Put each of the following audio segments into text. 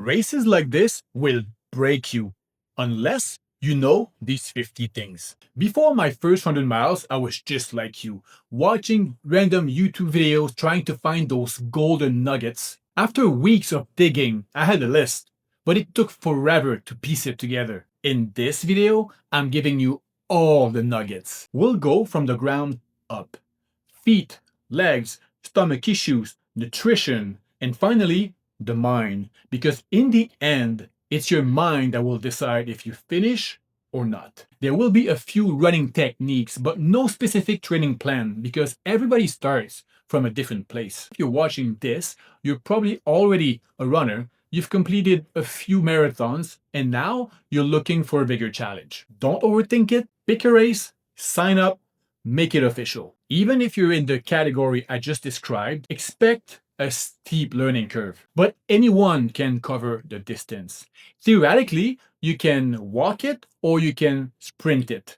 Races like this will break you unless you know these 50 things. Before my first 100 miles, I was just like you, watching random YouTube videos trying to find those golden nuggets. After weeks of digging, I had a list, but it took forever to piece it together. In this video, I'm giving you all the nuggets. We'll go from the ground up. Feet, legs, stomach issues, nutrition, and finally, the mind. Because in the end, it's your mind that will decide if you finish or not. There will be a few running techniques, but no specific training plan because everybody starts from a different place. If you're watching this, you're probably already a runner. You've completed a few marathons and now you're looking for a bigger challenge. Don't overthink it. Pick a race, sign up, make it official. Even if you're in the category I just described, expect a steep learning curve, but anyone can cover the distance. Theoretically, you can walk it or you can sprint it.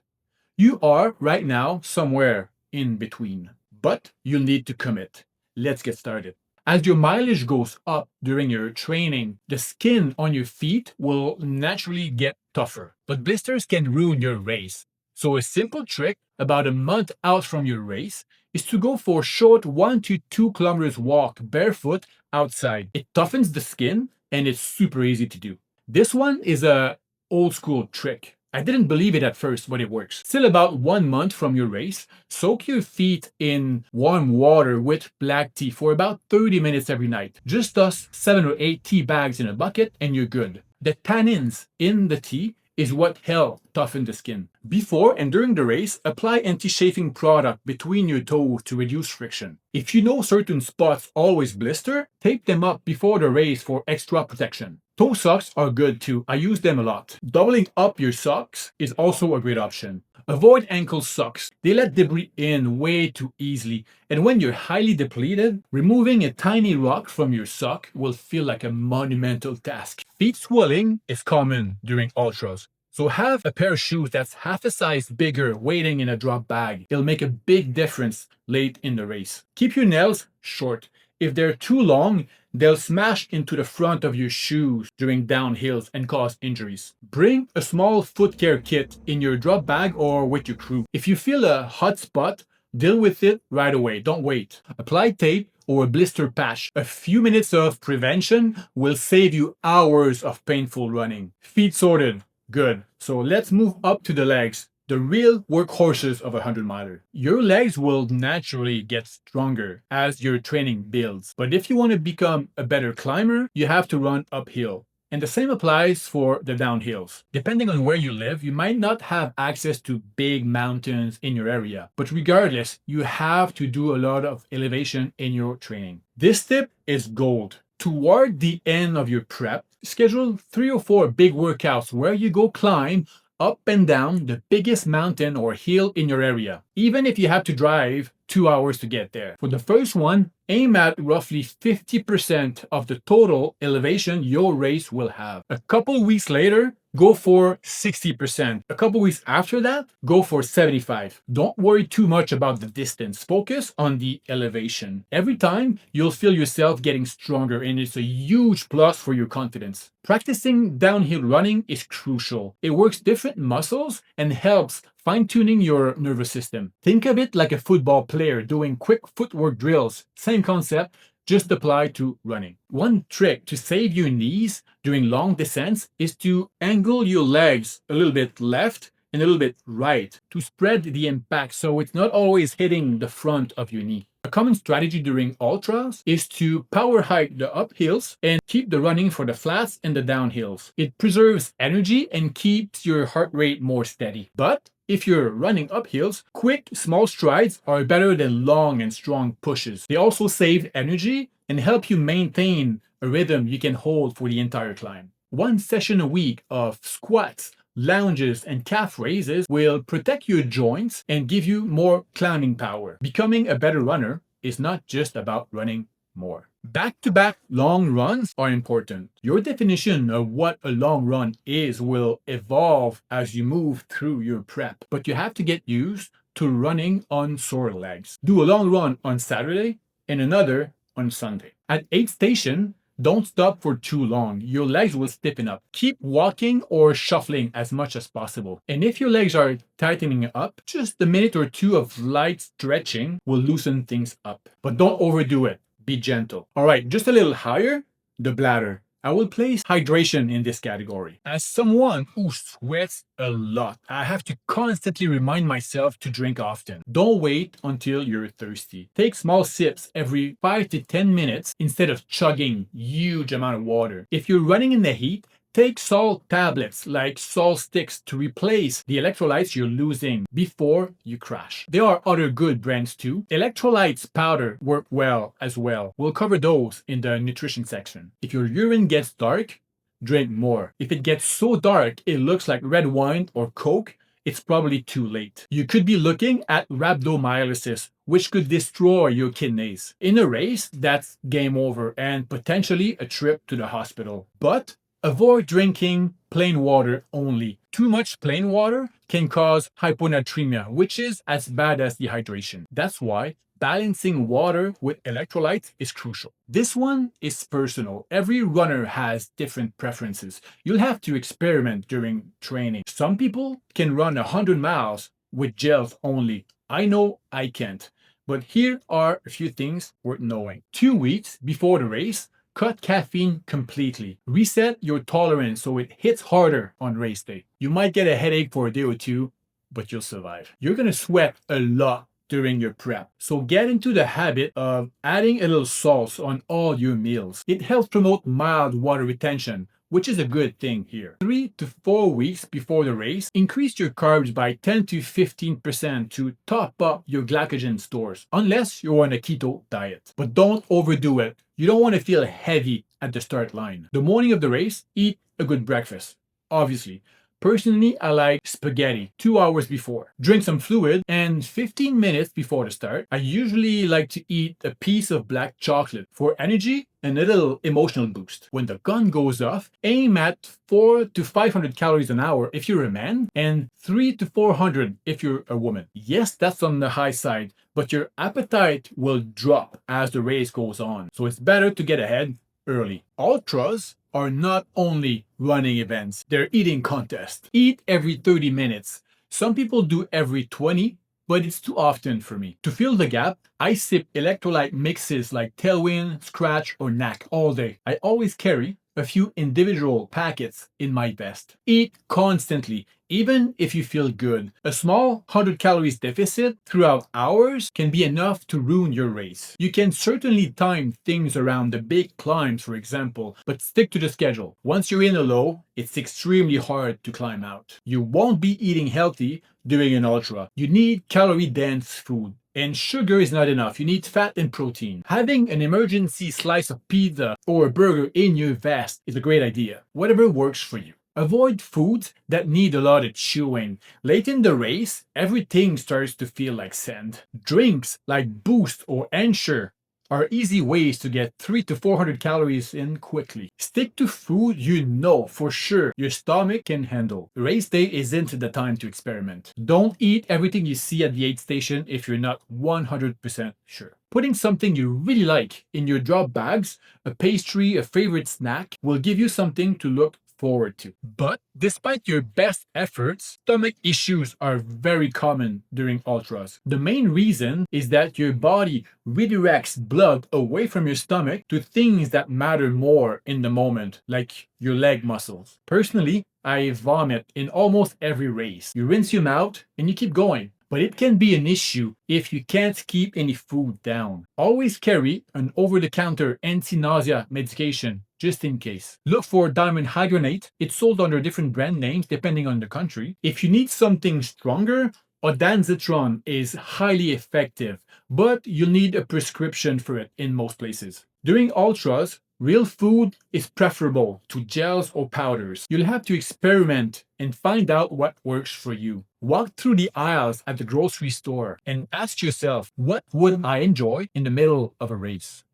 You are right now somewhere in between, but you'll need to commit. Let's get started. As your mileage goes up during your training, the skin on your feet will naturally get tougher, but blisters can ruin your race. So a simple trick about a month out from your race is to go for a short 1 to 2 kilometers walk barefoot outside. It toughens the skin and it's super easy to do. This one is a old school trick. I didn't believe it at first, but it works. Still about 1 month from your race, soak your feet in warm water with black tea for about 30 minutes every night. Just toss 7 or 8 tea bags in a bucket and you're good. The tannins in the tea is what helps toughen the skin. Before and during the race, apply anti-chafing product between your toes to reduce friction. If you know certain spots always blister, tape them up before the race for extra protection. Toe socks are good too. I use them a lot. Doubling up your socks is also a great option. Avoid ankle socks. They let debris in way too easily. And when you're highly depleted, removing a tiny rock from your sock will feel like a monumental task. Feet swelling is common during ultras. So have a pair of shoes that's half a size bigger waiting in a drop bag. It'll make a big difference late in the race. Keep your nails short. If they're too long, they'll smash into the front of your shoes during downhills and cause injuries. Bring a small foot care kit in your drop bag or with your crew. If you feel a hot spot, deal with it right away. Don't wait. Apply tape or a blister patch. A few minutes of prevention will save you hours of painful running. Feet sorted. Good. So let's move up to the legs. The real workhorses of a 100-miler. Your legs will naturally get stronger as your training builds. But if you want to become a better climber, you have to run uphill. And the same applies for the downhills. Depending on where you live, you might not have access to big mountains in your area. But regardless, you have to do a lot of elevation in your training. This tip is gold. Toward the end of your prep, schedule 3 or 4 big workouts where you go climb up and down the biggest mountain or hill in your area, even if you have to drive 2 hours to get there. For the first one, aim at roughly 50% of the total elevation your race will have. A couple weeks later, go for 60%. A couple weeks after that, go for 75%. Don't worry too much about the distance. Focus on the elevation. Every time, you'll feel yourself getting stronger and it's a huge plus for your confidence. Practicing downhill running is crucial. It works different muscles and helps fine-tuning your nervous system. Think of it like a football player doing quick footwork drills. Same concept, just apply to running. One trick to save your knees during long descents is to angle your legs a little bit left and a little bit right to spread the impact so it's not always hitting the front of your knee. A common strategy during ultras is to power hike the uphills and keep the running for the flats and the downhills. It preserves energy and keeps your heart rate more steady. But if you're running uphills, quick, small strides are better than long and strong pushes. They also save energy and help you maintain a rhythm you can hold for the entire climb. 1 session a week of squats, lunges, and calf raises will protect your joints and give you more climbing power. Becoming a better runner is not just about running more. Back-to-back long runs are important. Your definition of what a long run is will evolve as you move through your prep, but you have to get used to running on sore legs. Do a long run on Saturday and another on Sunday. At aid station, Don't stop for too long. Your legs will stiffen up. Keep walking or shuffling as much as possible. And if your legs are tightening up, just a minute or two of light stretching will loosen things up. But don't overdo it. Be gentle. All right, just a little higher, the bladder. I will place hydration in this category. As someone who sweats a lot, I have to constantly remind myself to drink often. Don't wait until you're thirsty. Take small sips every 5 to 10 minutes instead of chugging huge amount of water. If you're running in the heat, take salt tablets like salt sticks to replace the electrolytes you're losing before you crash. There are other good brands too. Electrolytes powder work well as well. We'll cover those in the nutrition section. If your urine gets dark, drink more. If it gets so dark it looks like red wine or Coke, it's probably too late. You could be looking at rhabdomyolysis, which could destroy your kidneys. In a race, that's game over and potentially a trip to the hospital. But avoid drinking plain water only. Too much plain water can cause hyponatremia, which is as bad as dehydration. That's why balancing water with electrolytes is crucial. This one is personal. Every runner has different preferences. You'll have to experiment during training. Some people can run 100 miles with gels only. I know I can't. But here are a few things worth knowing. 2 weeks before the race, cut caffeine completely. Reset your tolerance so it hits harder on race day. You might get a headache for a day or two, but you'll survive. You're gonna sweat a lot during your prep, so get into the habit of adding a little salt on all your meals. It helps promote mild water retention, which is a good thing here. 3 to 4 weeks before the race, increase your carbs by 10 to 15% to top up your glycogen stores, unless you're on a keto diet. But don't overdo it. You don't want to feel heavy at the start line. The morning of the race, eat a good breakfast, obviously. Personally, I like spaghetti 2 hours before. Drink some fluid, and 15 minutes before the start, I usually like to eat a piece of black chocolate for energy and a little emotional boost. When the gun goes off, aim at 400 to 500 calories an hour if you're a man, and 300 to 400 if you're a woman. Yes, that's on the high side, but your appetite will drop as the race goes on, so it's better to get ahead early. Ultras are not only running events, they're eating contests. Eat every 30 minutes. Some people do every 20, but it's too often for me. To fill the gap, I sip electrolyte mixes like Tailwind, Scratch, or NAC all day. I always carry a few individual packets in my vest. Eat constantly, even if you feel good. A small 100 calories deficit throughout hours can be enough to ruin your race. You can certainly time things around the big climbs, for example, but stick to the schedule. Once you're in a low, it's extremely hard to climb out. You won't be eating healthy during an ultra. You need calorie-dense food. And sugar is not enough. You need fat and protein. Having an emergency slice of pizza or a burger in your vest is a great idea. Whatever works for you. Avoid foods that need a lot of chewing. Late in the race, everything starts to feel like sand. Drinks like Boost or Ensure are easy ways to get 300 to 400 calories in quickly. Stick to food you know for sure your stomach can handle. Race day isn't the time to experiment. Don't eat everything you see at the aid station if you're not 100% sure. Putting something you really like in your drop bags, a pastry, a favorite snack, will give you something to look forward to. But despite your best efforts, stomach issues are very common during ultras. The main reason is that your body redirects blood away from your stomach to things that matter more in the moment, like your leg muscles. Personally, I vomit in almost every race. You rinse your mouth and you keep going. But it can be an issue if you can't keep any food down. Always carry an over-the-counter anti-nausea medication just in case. Look for Diamond Hydronate. It's sold under different brand names depending on the country. If you need something stronger, Ondansetron is highly effective, but you'll need a prescription for it in most places. During ultras, real food is preferable to gels or powders. You'll have to experiment and find out what works for you. Walk through the aisles at the grocery store and ask yourself, what would I enjoy in the middle of a race?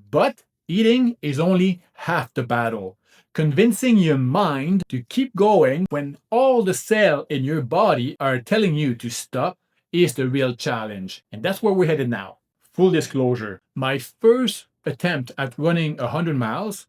But eating is only half the battle. Convincing your mind to keep going when all the cells in your body are telling you to stop is the real challenge. And that's where we're headed now. Full disclosure, my first attempt at running 100 miles,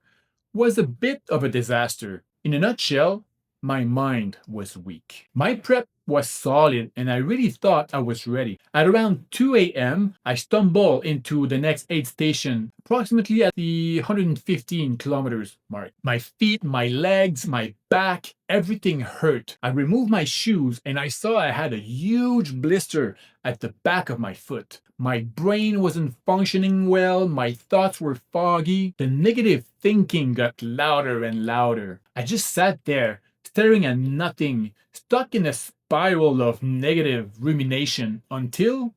was a bit of a disaster. In a nutshell, my mind was weak. My prep was solid and I really thought I was ready. At around 2 a.m., I stumbled into the next aid station, approximately at the 115 kilometers mark. My feet, my legs, my back, everything hurt. I removed my shoes and I saw I had a huge blister at the back of my foot. My brain wasn't functioning well, my thoughts were foggy, the negative thinking got louder and louder. I just sat there, staring at nothing, stuck in a spiral of negative rumination until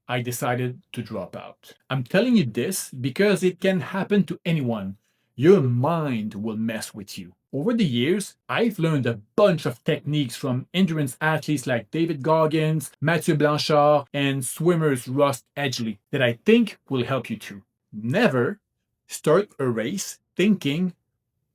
I decided to drop out. I'm telling you this because it can happen to anyone. Your mind will mess with you. Over the years, I've learned a bunch of techniques from endurance athletes like David Goggins, Mathieu Blanchard, and swimmers Russ Edgley that I think will help you too. Never start a race thinking,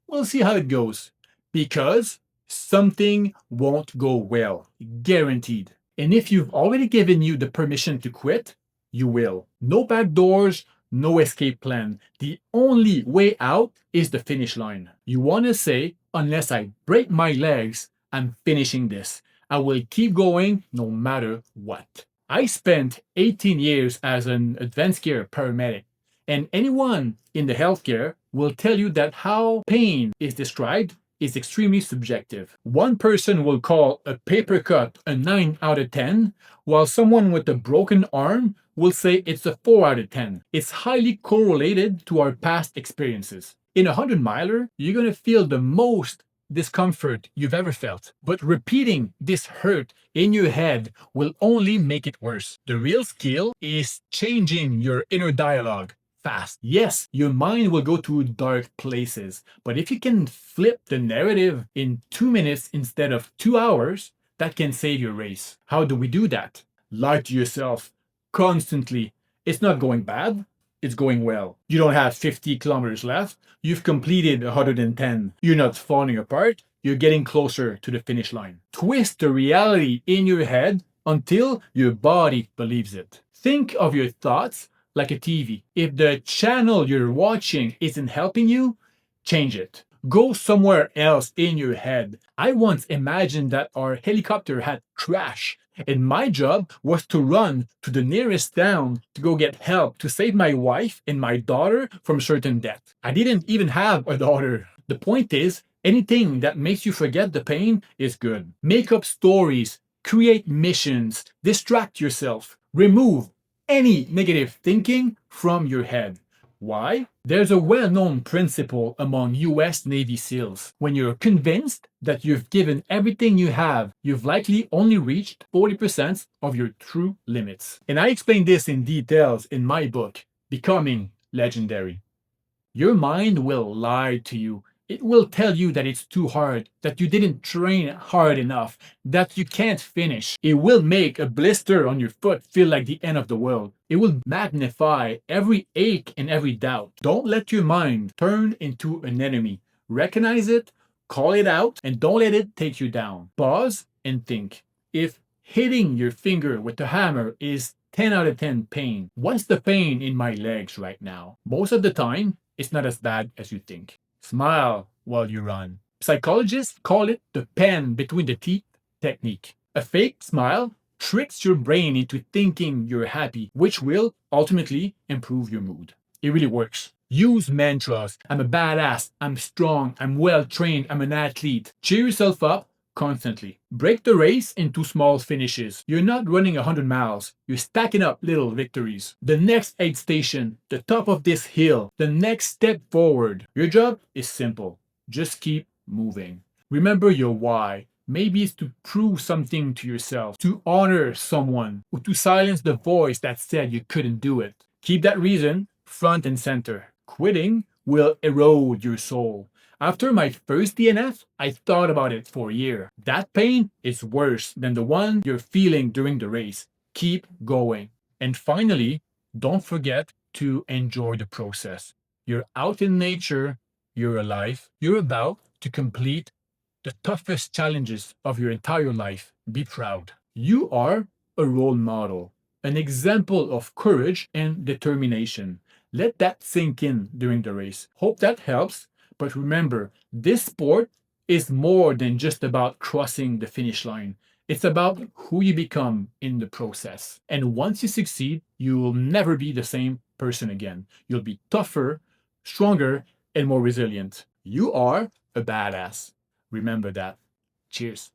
we'll see how it goes, because something won't go well, guaranteed. And if you've already given you the permission to quit, you will. No back doors, no escape plan. The only way out is the finish line. You want to say, unless I break my legs, I'm finishing this. I will keep going no matter what. I spent 18 years as an advanced care paramedic, and anyone in the healthcare will tell you that how pain is described is extremely subjective. One person will call a paper cut a 9 out of 10, while someone with a broken arm will say it's a 4 out of 10. It's highly correlated to our past experiences. In a 100-miler, you're going to feel the most discomfort you've ever felt. But repeating this hurt in your head will only make it worse. The real skill is changing your inner dialogue fast. Yes, your mind will go to dark places, but if you can flip the narrative in 2 minutes instead of 2 hours, that can save your race. How do we do that? Lie to yourself constantly. It's not going bad, it's going well. You don't have 50 kilometers left, you've completed 110. You're not falling apart, you're getting closer to the finish line. Twist the reality in your head until your body believes it. Think of your thoughts like a TV. If the channel you're watching isn't helping you, change it. Go somewhere else in your head. I once imagined that our helicopter had crashed, and my job was to run to the nearest town to go get help to save my wife and my daughter from certain death. I didn't even have a daughter. The point is, anything that makes you forget the pain is good. Make up stories, create missions, distract yourself, remove any negative thinking from your head. Why? There's a well-known principle among US Navy SEALs. When you're convinced that you've given everything you have, you've likely only reached 40% of your true limits. And I explain this in details in my book, Becoming Legendary. Your mind will lie to you. It will tell you that it's too hard, that you didn't train hard enough, that you can't finish. It will make a blister on your foot feel like the end of the world. It will magnify every ache and every doubt. Don't let your mind turn into an enemy. Recognize it, call it out, and don't let it take you down. Pause and think. If hitting your finger with the hammer is 10 out of 10 pain, what's the pain in my legs right now? Most of the time, it's not as bad as you think. Smile while you run. Psychologists call it the pen between the teeth technique. A fake smile tricks your brain into thinking you're happy, which will ultimately improve your mood. It really works. Use mantras. I'm a badass. I'm strong. I'm well trained. I'm an athlete. Cheer yourself up constantly. Break the race into small finishes. You're not running 100 miles. You're stacking up little victories. The next aid station, the top of this hill, the next step forward. Your job is simple. Just keep moving. Remember your why. Maybe it's to prove something to yourself, to honor someone, or to silence the voice that said you couldn't do it. Keep that reason front and center. Quitting will erode your soul. After my first DNF, I thought about it for a year. That pain is worse than the one you're feeling during the race. Keep going. And finally, don't forget to enjoy the process. You're out in nature, you're alive, you're about to complete the toughest challenges of your entire life. Be proud. You are a role model, an example of courage and determination. Let that sink in during the race. Hope that helps. But remember, this sport is more than just about crossing the finish line. It's about who you become in the process. And once you succeed, you will never be the same person again. You'll be tougher, stronger, and more resilient. You are a badass. Remember that. Cheers.